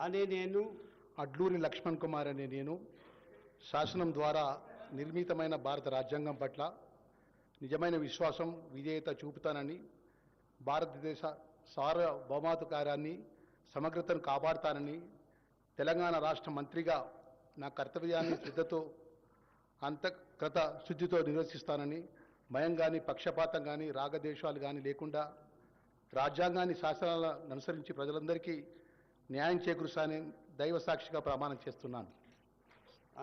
అనే నేను అడ్లూరి లక్ష్మణ్ కుమార్ అనే నేను శాసనం ద్వారా నిర్మితమైన భారత రాజ్యాంగం పట్ల నిజమైన విశ్వాసం విధేయత చూపుతానని, భారతదేశ సార్వభౌమాధికారాన్ని సమగ్రతను కాపాడుతానని, తెలంగాణ రాష్ట్ర మంత్రిగా నా కర్తవ్యాన్ని శ్రద్ధతో అంతఃకృత శుద్ధితో నిర్వర్తిస్తానని, భయం కానీ పక్షపాతం కానీ రాగద్వేషాలు కానీ లేకుండా రాజ్యాంగాన్ని శాసనాలను అనుసరించి ప్రజలందరికీ న్యాయం చేకూరుస్తానని దైవ సాక్షిగా ప్రమాణం చేస్తున్నాను.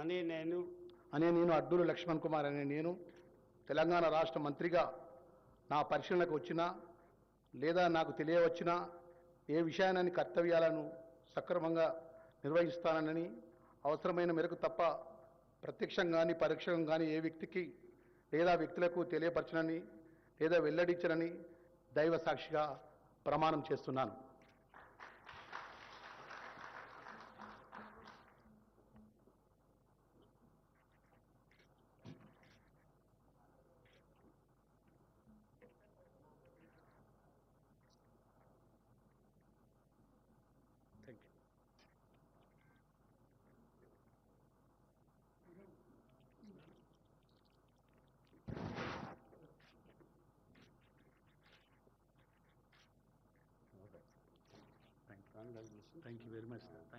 అనే నేను అడ్లూరి లక్ష్మణ్ కుమార్ అనే నేను తెలంగాణ రాష్ట్ర మంత్రిగా నా పరిశీలనకు వచ్చినా లేదా నాకు తెలియవచ్చినా ఏ విషయాన్ని కర్తవ్యాలను సక్రమంగా నిర్వహిస్తానని, అవసరమైన మేరకు తప్ప ప్రత్యక్షంగా కానీ పరోక్షంగా కానీ ఏ వ్యక్తికి లేదా వ్యక్తులకు తెలియపరచనని లేదా వెల్లడించనని దైవ సాక్షిగా ప్రమాణం చేస్తున్నాను. Thank you very much.